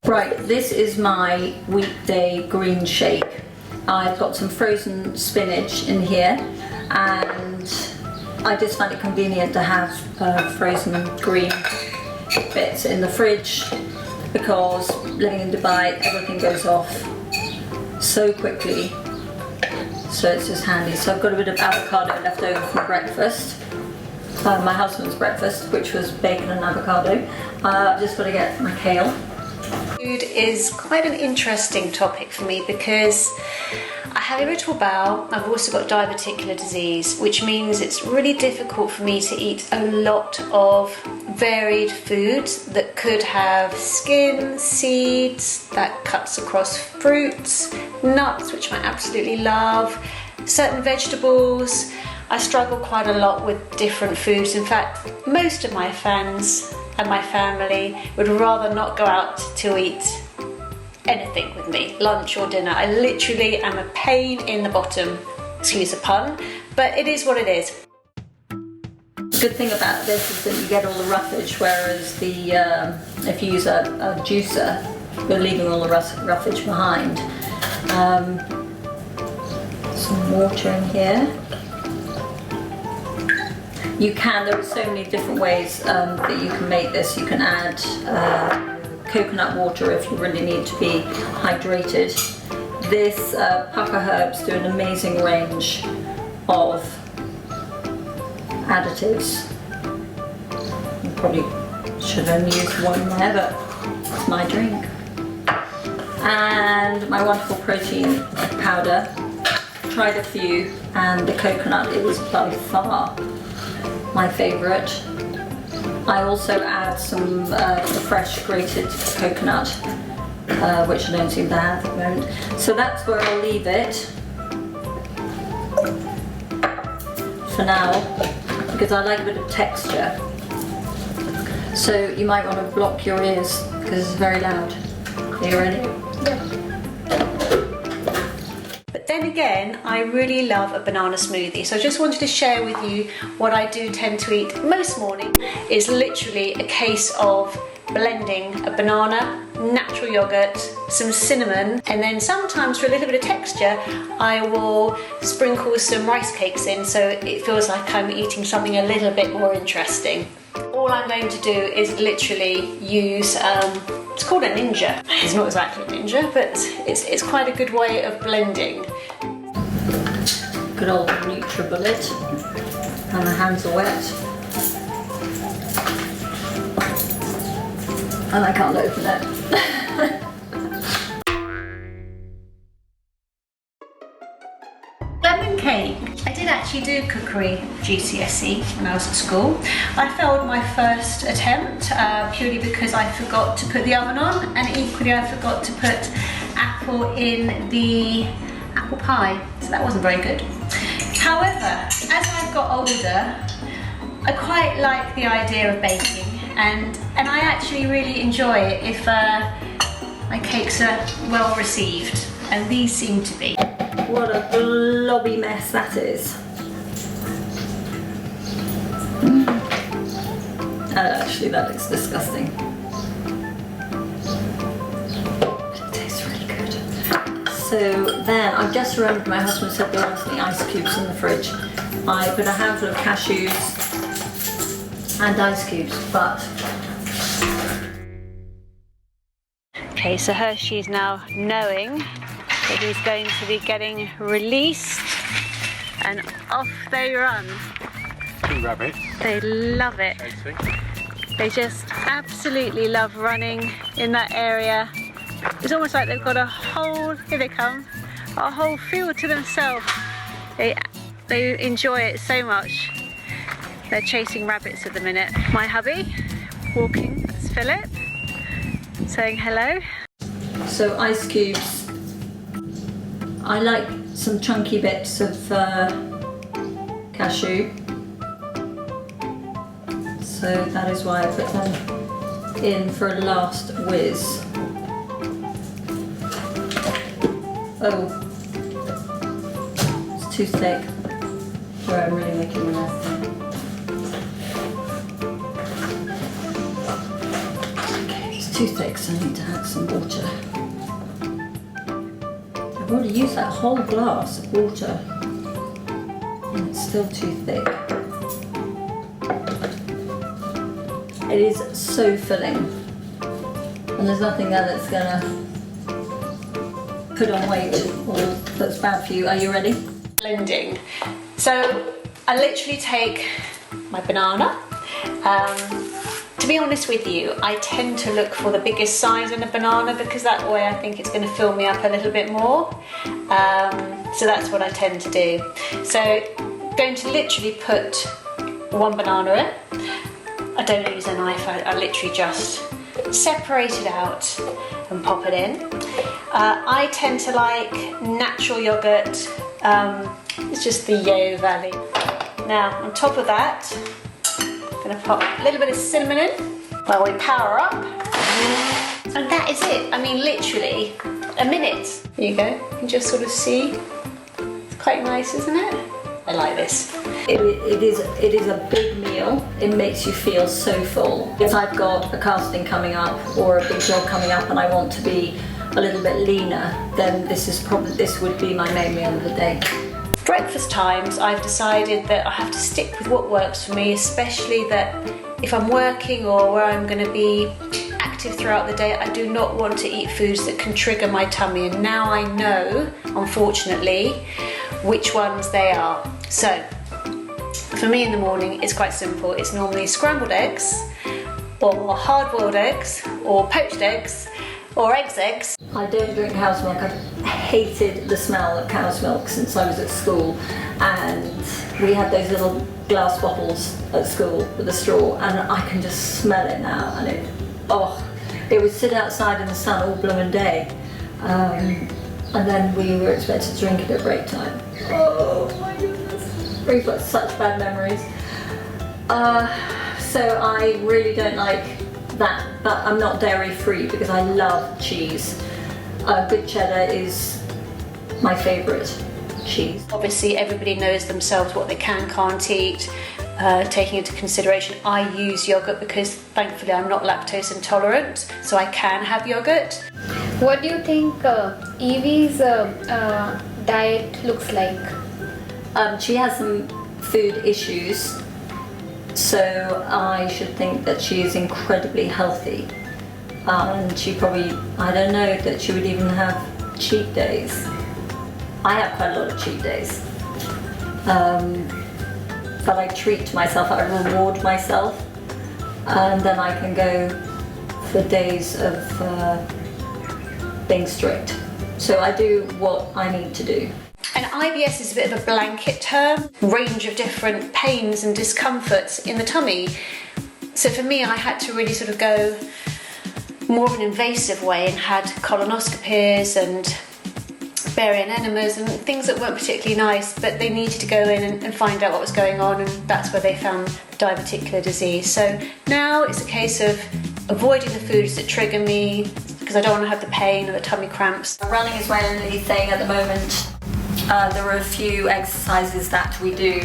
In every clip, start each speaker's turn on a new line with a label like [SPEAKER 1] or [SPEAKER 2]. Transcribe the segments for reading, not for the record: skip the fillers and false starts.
[SPEAKER 1] Right, this is my weekday green shake. I've got some frozen spinach in here, and I just find it convenient to have frozen green bits in the fridge, because living in Dubai, everything goes off so quickly, so it's just handy. So I've got a bit of avocado left over from breakfast, my husband's breakfast, which was bacon and avocado. I've just got to get my kale.
[SPEAKER 2] Food is quite an interesting topic for me because I have irritable bowel. I've also got diverticular disease, which means it's really difficult for me to eat a lot of varied foods that could have skin, seeds, that cuts across fruits, nuts, which I absolutely love, certain vegetables. I struggle quite a lot with different foods. In fact, most of my friends and my family would rather not go out to eat anything with me, lunch or dinner. I literally am a pain in the bottom, excuse the pun, but it is what it is.
[SPEAKER 1] The good thing about this is that you get all the roughage, whereas if you use a juicer, you're leaving all the roughage behind. Some water in here. There are so many different ways that you can make this. You can add coconut water if you really need to be hydrated. This papa herbs do an amazing range of additives. I probably should have only used one there, but it's my drink. And my wonderful protein powder. Tried a few, and the coconut is by far my favourite. I also add some fresh grated coconut, which I don't seem to have at the moment. So that's where I'll leave it for now, because I like a bit of texture. So you might want to block your ears because it's very loud. Are you ready? Yeah.
[SPEAKER 2] Then again, I really love a banana smoothie, so I just wanted to share with you what I do tend to eat most morning is literally a case of blending a banana, natural yogurt, some cinnamon, and then sometimes for a little bit of texture I will sprinkle some rice cakes in, so it feels like I'm eating something a little bit more interesting. All I'm going to do is literally use it's called a ninja. It's not exactly a ninja, but it's quite a good way of blending.
[SPEAKER 1] Good old NutriBullet, and my hands are wet, and I can't open it.
[SPEAKER 2] Lemon cake. I did actually do cookery GCSE when I was at school. I failed my first attempt purely because I forgot to put the oven on, and equally I forgot to put apple in the apple pie, so that wasn't very good. However, as I've got older, I quite like the idea of baking, and I actually really enjoy it if my cakes are well received, and these seem to be.
[SPEAKER 1] What a blobby mess that is. Actually, that looks disgusting. It tastes really good. So then, I've just remembered my husband said there weren't any ice cubes in the fridge. I put a handful of cashews and ice cubes, but...
[SPEAKER 2] Okay, so Hershey's now knowing that he's going to be getting released, and off they run.
[SPEAKER 3] Two rabbits.
[SPEAKER 2] They love it. They just absolutely love running in that area. It's almost like they've got a whole, here they come, a whole field to themselves. They enjoy it so much. They're chasing rabbits at the minute. My hubby, walking, that's Philip, saying hello.
[SPEAKER 1] So ice cubes. I like some chunky bits of cashew, so that is why I put them in for a last whiz. Oh, it's too thick. Sorry, I'm really making a mess. Okay, it's too thick, so I need to add some water. I've already used that whole glass of water and it's still too thick. It is so filling and there's nothing there that's gonna put on weight or that's bad for you. Are you ready?
[SPEAKER 2] Blending. So I literally take my banana. To be honest with you, I tend to look for the biggest size in a banana because that way I think it's going to fill me up a little bit more. So that's what I tend to do. So I'm going to literally put one banana in. I don't use a knife, I literally just separate it out and pop it in. I tend to like natural yogurt. It's just the Yo Valley. Now on top of that, I'm going to pop a little bit of cinnamon in while we power up. And that is it. I mean, literally a minute. There you go. You can just sort of see. It's quite nice, isn't it? I like this.
[SPEAKER 1] It is a big meal. It makes you feel so full. If I've got a casting coming up or a big job coming up and I want to be a little bit leaner, then this would be my main meal of the day.
[SPEAKER 2] Breakfast times, I've decided that I have to stick with what works for me, especially that if I'm working or where I'm going to be active throughout the day, I do not want to eat foods that can trigger my tummy, and now I know, unfortunately, which ones they are. So, for me in the morning, it's quite simple. It's normally scrambled eggs, or hard-boiled eggs, or poached eggs, or eggs.
[SPEAKER 1] I don't drink cow's milk. I've hated the smell of cow's milk since I was at school, and we had those little glass bottles at school with a straw, and I can just smell it now, and it would sit outside in the sun all blooming day, and then we were expected to drink it at break time. Oh my goodness, brings back such bad memories. So I really don't like that, but I'm not dairy free because I love cheese. Good cheddar is my favourite cheese.
[SPEAKER 2] Obviously everybody knows themselves what they can't eat, taking into consideration I use yogurt because thankfully I'm not lactose intolerant, so I can have yogurt.
[SPEAKER 4] What do you think Evey's diet looks like?
[SPEAKER 1] She has some food issues, so I should think that she is incredibly healthy. And she probably, I don't know that she would even have cheat days. I have quite a lot of cheat days. But I treat myself, I reward myself, and then I can go for days of being strict. So I do what I need to do.
[SPEAKER 2] And IBS is a bit of a blanket term, range of different pains and discomforts in the tummy. So for me, I had to really sort of go more of an invasive way and had colonoscopies and barium enemas and things that weren't particularly nice, but they needed to go in and find out what was going on, and that's where they found diverticular disease. So now it's a case of avoiding the foods that trigger me because I don't want to have the pain or the tummy cramps.
[SPEAKER 1] Running is my only thing at the moment. There are a few exercises that we do.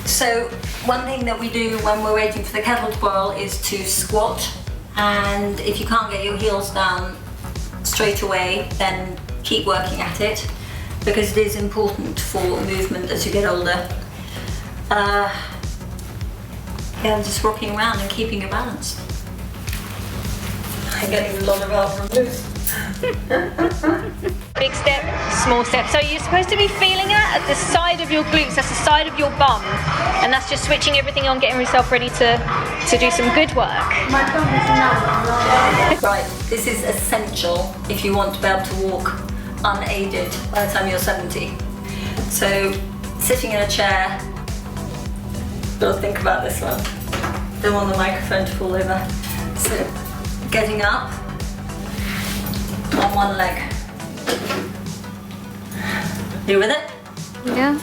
[SPEAKER 1] So one thing that we do when we're waiting for the kettle to boil is to squat, and if you can't get your heels down straight away, then keep working at it because it is important for movement as you get older. Yeah, just rocking around and keeping your balance. I'm getting a lot of elbow loose.
[SPEAKER 5] Big step, small step. So you're supposed to be feeling that at the side of your glutes, that's the side of your bum, and that's just switching everything on, getting yourself ready to do some good work.
[SPEAKER 1] Right, this is essential if you want to be able to walk unaided by the time you're 70. So sitting in a chair, gotta think about this one. Don't want the microphone to fall over. So getting up on one leg. You with it?
[SPEAKER 4] Yeah.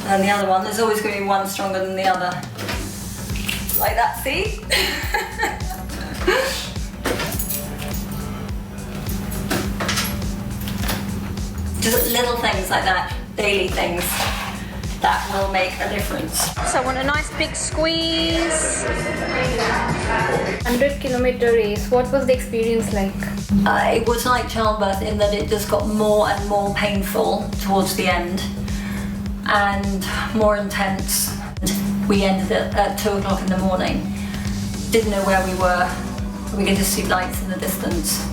[SPEAKER 1] And the other one, there's always going to be one stronger than the other. Like that, see? Just little things like that, daily things. that will make a difference.
[SPEAKER 5] So I want a nice big squeeze.
[SPEAKER 4] 100-kilometer race. What was the experience like?
[SPEAKER 1] It was like childbirth in that it just got more and more painful towards the end and more intense. We ended at 2 o'clock in the morning. Didn't know where we were. We could just see lights in the distance.